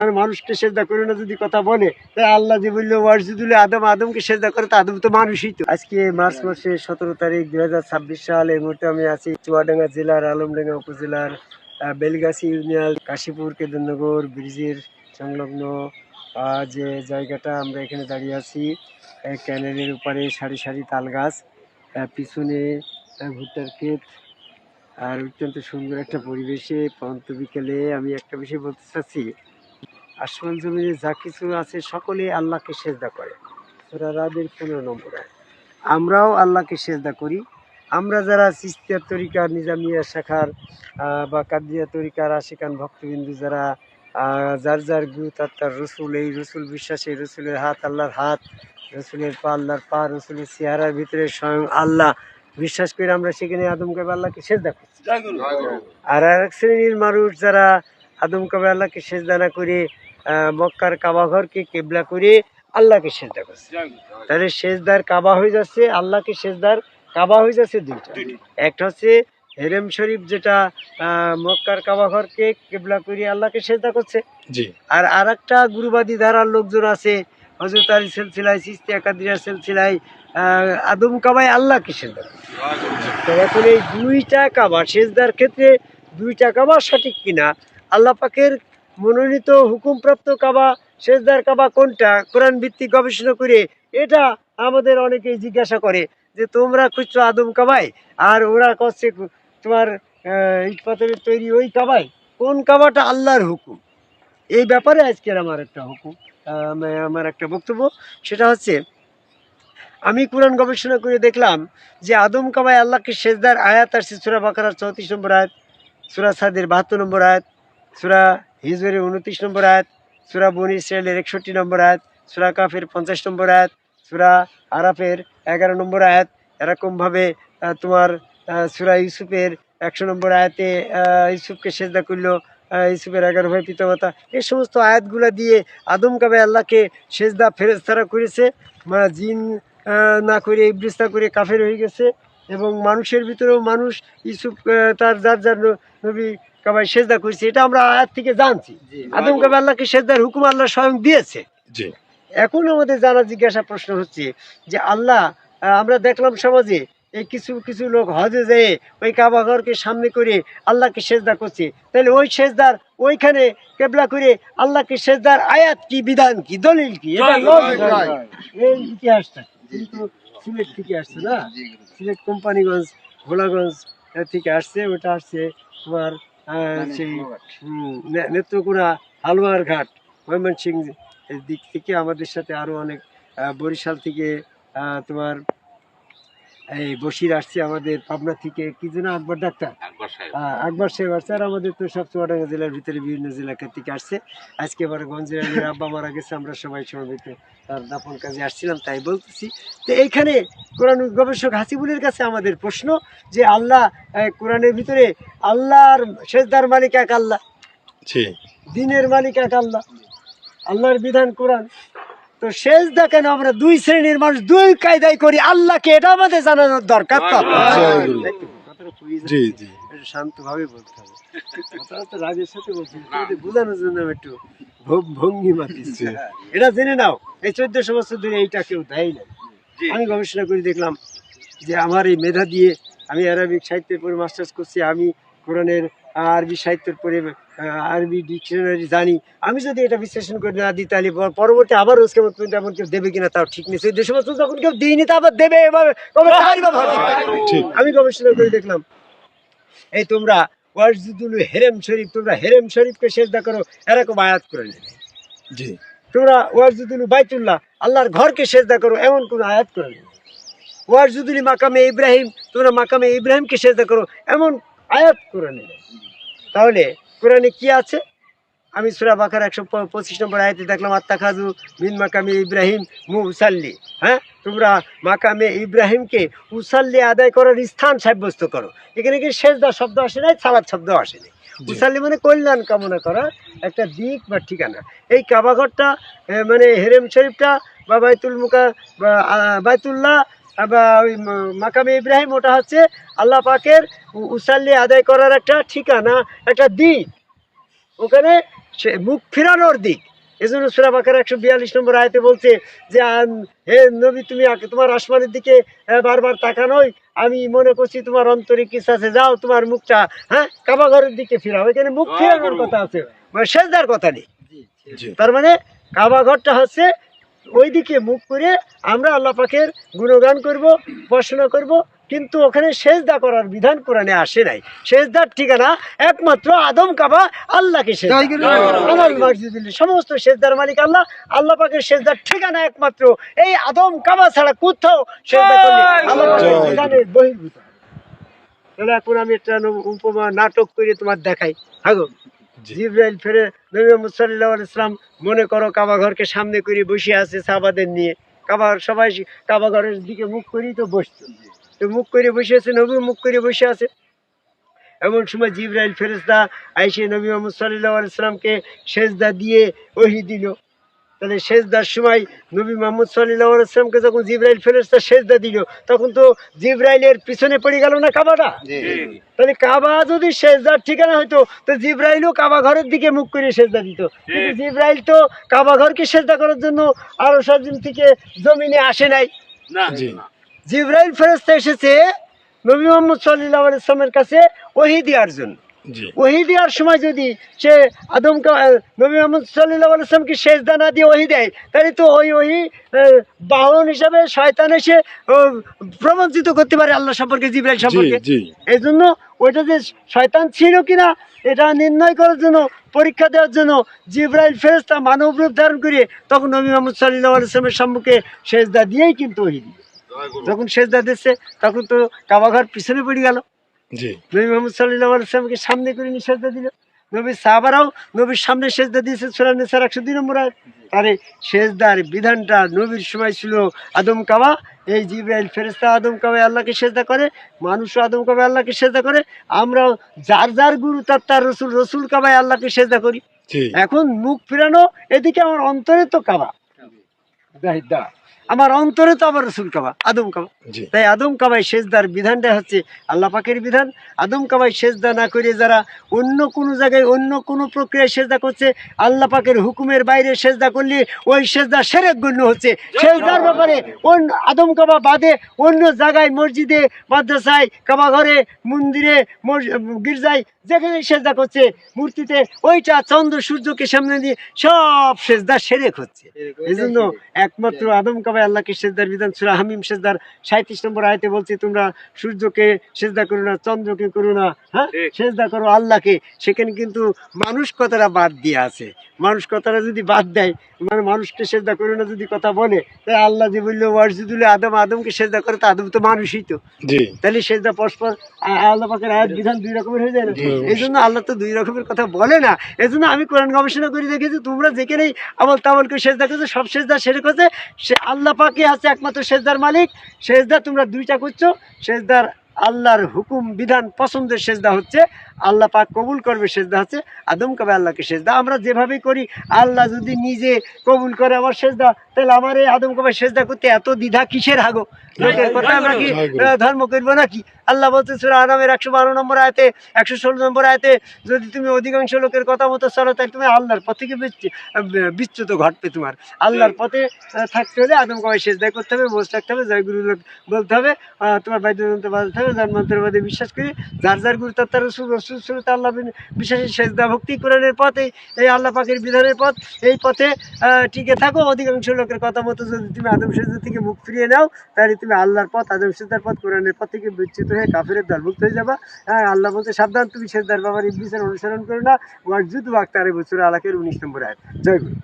মানুষকে সেজদা করে না যদি কথা বলে, তাই আল্লাহ যে বললো ওয়াসজুদু আদমকে সেজদা করে, তা আদম তো মানুষই। তো আজকে মার্চ মাসের 17 তারিখ 2026 সাল। এই মুহূর্তে আমি আছি চুয়াডাঙ্গা জেলার আলমডাঙ্গা উপজেলার বেলগাছি ইউনিয়ন কাশীপুর কেদারনগর ব্রিজের সংলগ্ন যে জায়গাটা, আমরা এখানে দাঁড়িয়ে আছি। ক্যানেলের উপরে সারি সারি তাল গাছ, পিছনে ভুট্টার ক্ষেত, আর অত্যন্ত সুন্দর একটা পরিবেশে পন্ত বিকেলে আমি একটা বিষয় বলতে চাচ্ছি। আসমান জমিনে যা কিছু আছে সকলে আল্লাহকে সেজদা করে। সূরা রাদের 15 নম্বর আয়াত। আমরাও আল্লাহকে সেজদা করি। আমরা যারা চিশতিয়া তরিকা, নিজামিয়া শাখার বা কাদরিয়া তরিকার আশিকান ভক্তবিন্দু, যারা যার যার গুরু তার রসুল, এই রসুল বিশ্বাসী, রসুলের হাত আল্লাহর হাত, রসুলের পা আল্লাহর পা, রসুলের চেহারার ভিতরে স্বয়ং আল্লাহ বিশ্বাস করে আমরা সেখানে আদম কাবে আল্লাহকে সেজদা করছি। আর এক শ্রেণীর মানুষ যারা আদম কাবে আল্লাহকে সেজদা না করে মক্কার কাবা ঘরকে কেবলা করে আল্লাহকে সেজদা করছে। তাহলে সেজদার কাবা হয়ে যাচ্ছে, আল্লাহকে সেজদার কাবা হয়ে যাচ্ছে দুইটা। একটা হচ্ছে হেরেম শরীফ, যেটা মক্কার কাবা ঘরকে কেবলা করে আল্লাহকে সেজদা করছে। আর আরেকটা গুরুবাদী ধারার লোকজন আছে, হযরত আলী সিলসিলায়, চিশতিয়া কাদরিয়ার সিলসিলায় আদম কাবায় আল্লাহকে সেজদা করছে। তো এখন এই দুইটা কাবা সেজদার ক্ষেত্রে দুইটা কাবা সঠিক কিনা, আল্লাহ পাকের মনোনীত হুকুমপ্রাপ্ত কাবা সেজদার কাবা কোনটা, কোরআন ভিত্তিক গবেষণা করে এটা আমাদের অনেকেই জিজ্ঞাসা করে যে তোমরা খুঁজছো আদম কাবায় আর ওরা করছে তোমার ইট পাথরের তৈরি ওই কাবায়, কোন কাবাটা আল্লাহর হুকুম? এই ব্যাপারে আজকের আমার একটা হুকুম, আমার একটা বক্তব্য। সেটা হচ্ছে, আমি কোরআন গবেষণা করে দেখলাম যে আদম কাবায় আল্লাহকে সেজদার আয়াত আসছে সূরা বাকারার 34 নম্বর আয়াত, সূরা সাদের 72 নম্বর আয়াত, সূরা হিজরের 29 নম্বর আয়াত, সূরা বনী ইসরাইলের 61 নম্বর আয়াত, সূরা কাফের 50 নম্বর আয়াত, সূরা আরাফের 11 নম্বর আয়াত। এরকমভাবে তোমার সূরা ইউসুফের 100 নম্বর আয়াতে ইউসুফকে সেজদা করলো ইউসুফের 11 ভাই পিতামাতা। এই সমস্ত আয়াতগুলা দিয়ে আদম কাবায় আল্লাহকে সেজদা ফেরেশতারা করেছে, জিন না করে, ইবলিস না করে কাফের হয়ে গেছে। এবং মানুষের ভিতরেও মানুষ ইউসুফ তার যার যার নবী কাবায় সেজদা করেছে, এটা আমরা আয়াত থেকে জানছি। আদম কাবায় আল্লাহকে সেজদার হুকুম আল্লাহ স্বয়ং দিয়েছে। এখন আমাদের জানা জিজ্ঞাসা প্রশ্ন হচ্ছে যে আল্লাহ, আমরা দেখলাম সমাজে এই কিছু কিছু লোক হজে যেয়ে ওই কাবা ঘরকে সামনে করে আল্লাহকে সেজদা করছে। তাহলে ওই সেজদার ওইখানে কেবলা করে আল্লাহকে সেজদার আয়াত কি, বিধান কি, দলিল কি? এই ইতিহাসটা কিন্তু সিলেট থেকে আসছে না, সিলেট কোম্পানিগঞ্জ ভোলাগঞ্জ থেকে আসছে। ওটা আসছে তোমার সেই নেত্রকোনা হালুয়ার ঘাট ময়মনসিংহ দিক থেকে। আমাদের সাথে আরো অনেক বরিশাল থেকে তোমার এই বসির আসছে, আমাদের পাবনা থেকে কি যেন আকবর ডাক্তার, আকবর সাহেব আসছে। আর আমাদের তো সব চুয়াডাঙ্গা জেলার ভিতরে বিভিন্ন জেলা থেকে আসছে। আজকে আবার গঞ্জের আব্বা মারা গেছে, আমরা সবাই সমবেত তার দাফন কাজে আসছিলাম, তাই বলতেছি। তো এইখানে কোরআন গবেষক হাসিবুলের কাছে আমাদের প্রশ্ন যে আল্লাহ কোরআনের ভিতরে আল্লাহর সেজদার মালিক এক আল্লাহ, দিনের মালিক এক আল্লাহ, আল্লাহর বিধান কোরআন। তো সেজদা কেন আমরা দুই শ্রেণীর মানুষ দুই কায়দায় করি আল্লাহকে, এটা আমাদের জানানোর দরকার। শান্তভাবে বলতে হবে, কথাটা রাগের সাথে বলছি, বোঝানোর জন্য একটু ভঙ্গি মাতিচ্ছে। এটা জেনে নাও, এই 1400 বছর ধরে এইটা কেউ দেয় না। আমি গবেষণা করে দেখলাম যে আমার এই মেধা দিয়ে, আমি আরবিক সাহিত্যের পরে মাস্টার্স করছি, আমি কোরআনের আরবি সাহিত্যের পরে আরবি ডিকশনারি জানি। আমি যদি এটা বিশ্লেষণ করে না দিই, তাহলে পরবর্তী আবার ওসকে তেমন কেউ দেবে কিনা তাও ঠিক নেই। সেই দেশ যখন কেউ দিইনি তা আবার দেবে এভাবে। আমি গবেষণা করে দেখলাম, এই তোমরা ওয়াসজুদুল হেরেম শরীফ, তোমরা হেরেম শরীফকে সেজদা করো, এরকম আয়াত করে নেবে। তোমরা ওয়াসজুদুল বাইতুল্লাহ, আল্লাহর ঘরকে সেজদা করো, এমন কোন আয়াত করে নেবে। ওয়াসজুদুল মাকামে ইব্রাহিম, তোমরা মাকামে ইব্রাহিমকে সেজদা করো, এমন আয়াত করে নেবে। তাহলে কোরআনে কি আছে? আমি সূরা বাকারা 125 নম্বর আয়াতে দেখলাম, আত্তাখাযু মিন মাকামে ইব্রাহিম মুসাল্লি। হ্যাঁ, তোমরা মাকামে ইব্রাহিমকে উসাল্লি আদায় করার স্থান সাব্যস্ত করো। এখানে কি সেজদা শব্দ আসে নাই, সালাত শব্দ আসে নাই। উসাল্লি মানে কল্যাণ কামনা করা একটা দিক বা ঠিকানা। এই কাবাঘরটা মানে হেরেম শরীফটা বা বাইতুল্লাহ বা ওই মাকামে ইব্রাহিম, ওটা হচ্ছে আল্লাহ পাকের উসাল্লি আদায় করার একটা ঠিকানা, একটা দিক। ওখানে সে মুখ ফিরানোর দিক। এজন্য সূরা বাকারা 142 নম্বর আয়াতে বলছে যে হে নবী, তুমি তোমার আসমানের দিকে বারবার তাকানোই, আমি মনে করছি তোমার অন্তরে কিছু আছে, যাও তোমার মুখটা কাবা ঘরের দিকে ফিরাও। এখানে মুখ ফিরানোর কথা আছে, মানে সেজদার কথা নেই। তার মানে কাবা ঘরটা হচ্ছে ওইদিকে মুখ করে আমরা আল্লাহ পাকের গুণগান করব, উপাসনা করব, কিন্তু ওখানে সেজদা করার বিধান কোরআনে আসে নাই। সেজদার ঠিকানা একমাত্র আদম কাবা আল্লাহকে সেজদা। সমস্ত সেজদার মালিক আল্লাহ। আল্লাহ পাকের সেজদার ঠিকানা একমাত্র এই আদম কাবা ছাড়া কোথাও সেজদা করলে আল্লাহ পাকের বিধানের বহির্ভূত। তাহলে এখন আমি একটা উপমা নাটক করে তোমার দেখাই। হাগো, জিবরাইল ফেরে নবী মুহাম্মদ সাল্লাল্লাহু আলাইহি ওয়াসাল্লাম মনে করো কাবা ঘরকে সামনে করে বসে আছে সাহাবাদের নিয়ে। সবাই কাবা ঘরের দিকে মুখ করেই তো বসতো, তো মুখ করে বসে আছে, নবী মুখ করে বসে আছে। এমন সময় জিবরাইল ফেরেশতা আইসে নবী মুহাম্মদ সাল্লাল্লাহু আলাইহি ওয়াসাল্লামকে সেজদা দিয়ে ওহী দিল। তাহলে সেজদার সময় নবী মুহাম্মদ সাল্লাল্লাহু আলাইহি ওয়াসাল্লামকে যখন জিবরাইল ফেরেশতা সেজদা দিল, তখন তো জিবরাইলের পিছনে পড়ে গেল না কাবাটা? তাহলে কাবা যদি সেজদার ঠিকানা হইতো তো জিবরাইলও কাবা ঘরের দিকে মুখ করে সেজদা দিত। কিন্তু জিবরাইল তো কাবা ঘরকে সেজদা করার জন্য আরো সরজমিন থেকে জমিনে আসে নাই। জিবরাইল ফেরেশতা এসেছে নবী মুহাম্মদ সাল্লাল্লাহু আলাইহি ওয়াসাল্লামের কাছে ওহী দেওয়ার জন্য। ওহী দেওয়ার সময় যদি সে নবী মুহাম্মদ সাল্লাল্লাহু আলাইহি ওয়াসাল্লামকে সেজদা না দিয়ে ওহী দেয়, তাহলে তো ওই বাহন হিসাবে শয়তান এসে প্রবঞ্চিত করতে পারে আল্লাহ সম্পর্কে, জিবরাইল সম্পর্কে। এই জন্য ওইটা যে শয়তান ছিল কিনা এটা নির্ণয় করার জন্য, পরীক্ষা দেওয়ার জন্য জিবরাইল ফেরেশতা মানব রূপ ধারণ করে তখন নবী মুহাম্মদ সাল্লাল্লাহু আলাইহি ওয়াসাল্লামের সম্মুখে সেজদা দিয়েই কিন্তু ওহী দিল। যখন সেজদা দিচ্ছে তখন তো কাবা ঘর পিছনে পড়ে গেল। নবী মুহাম্মদ সাল্লাল্লাহু আলাইহি ওয়াসাল্লামকে সামনে করে নিয়ে সেজদা দিল। নবীর সাহাবারাও নবীর সামনে সেজদা দিয়েছে। সূরা নিসার 102 নম্বর আয়াত। আরে সেজদার বিধানটা নবীর সময় ছিল আদম কাবা। এই জিবরাইল ফেরেশতা আদম কাবায় আল্লাহকে সেজদা করে, মানুষও আদম কাবায় আল্লাহকে সেজদা করে। আমরাও যার যার গুরু তার রসুল কাবায় আল্লাহকে সেজদা করি। এখন মুখ ফিরানো, এদিকে আমার অন্তরে তো কাবা, আমার অন্তরে তো আবার রসুল কাবা, আদম কাবা। তাই আদম কাবায় সেজদার বিধানটা হচ্ছে আল্লাহ পাকের বিধান। আদম কাবায় সেজদা না করে যারা অন্য কোনো জায়গায় অন্য কোনো প্রক্রিয়ায় সেজদা করছে, আল্লাহ পাকের হুকুমের বাইরে সেজদা করলে ওই সেজদা শিরক গণ্য হচ্ছে। সেজদার ব্যাপারে আদম কাবা বাদে অন্য জায়গায়, মসজিদে, মাদ্রাসায়, কাবা ঘরে, মন্দিরে, গির্জায় যেখানে সেজদা করছে, মূর্তিতে, ওইটা চন্দ্র সূর্যকে সামনে দিয়ে সব সেজদা শিরক হচ্ছে। এই জন্য একমাত্র আদম কাবায় আল্লাহকে সেজদার বিধান। সূরা হামিম সেজদার 37 নম্বর আয়াতে বলছে, তোমরা সূর্যকে সেজদা করো না, চন্দ্রকে করো না, সেজদা করো আল্লাহকে। সেখানে কিন্তু মানুষ কথাটা বাদ দিয়ে আছে। মানুষ কথাটা যদি বাদ দেয়, মানে মানুষকে সেজদা করো না যদি কথা বলে, তাই আল্লাহ যে বললো ওয়াসজুদু আদমকে সেজদা করে, তো আদম তো মানুষই তো। তাহলে সেজদা পরস্পর আল্লাহ পাকের আয়াত বিধান দুই রকমের হয়ে যায় না? এই জন্য আল্লাহ তো দুই রকমের কথা বলে না। এই জন্য আমি কোরআন গবেষণা করে দেখেছি, তোমরা যেখানেই আমল তামল করে সেজদা করছো, সব সেজদা শিরক হচ্ছে। সে আল্লাহ পাকই আছে একমাত্র সেজদার মালিক। সেজদা তোমরা দুইটা করছো। সেজদার আল্লাহর হুকুম বিধান পছন্দের সেজদা হচ্ছে আল্লাহ পাক কবুল করবে, সেজদা হচ্ছে আদম কাবায় আল্লাহকে সেজদা। আমরা যেভাবে করি, আল্লাহ যদি নিজে কবুল করে আমার সেজদা, তাহলে আমার এই আদম কাবায় সেজদা করতে এত দ্বিধা কিসের? হাগো, লোকের কথা আমরা কি ধর্ম করবো নাকি? আল্লাহ বলছে সূরা আনামের 112 নম্বর আয়াতে, 116 নম্বর আয়াতে, যদি তুমি অধিকাংশ লোকের কথা মতো চলো, তাই তুমি আল্লাহর পথ থেকে বিচ্যুত ঘটবে। তোমার আল্লাহর পথে থাকতে হলে আদম কাবায় সেজদা করতে হবে, বসে থাকতে হবে, জয় গুরু বলতে হবে, তোমার বাদ্যযন্ত্র বাজাতে হবে, জন্মান্তরবাদে বিশ্বাস করি, যার যার গুরু তার রসুল আল্লাহ বিশ্বাসের সেজদা ভক্তি কোরআনের পথ, এই আল্লাহ পাকের বিধানের পথ, এই পথে টিকে থাকো। অধিকাংশ লোকের কথা মতো যদি তুমি আদম সেজদা থেকে মুখ ফিরিয়ে নাও, তাহলে তুমি আল্লাহর পথ, আদম সেজদার পথ, কোরআনের পথ থেকে বিচ্যুত হয়ে কাফেরের দলভুক্ত হয়ে যাবা। আল্লাহ বলতে সাবধান, তুমি সেজদার ব্যাপারে ইবলিসের অনুসরণ করো না। ওয়াসজুদু ওয়াক্তারিবু, সূরা আলাকের 19 নম্বর আয়াত। জয় গুরু।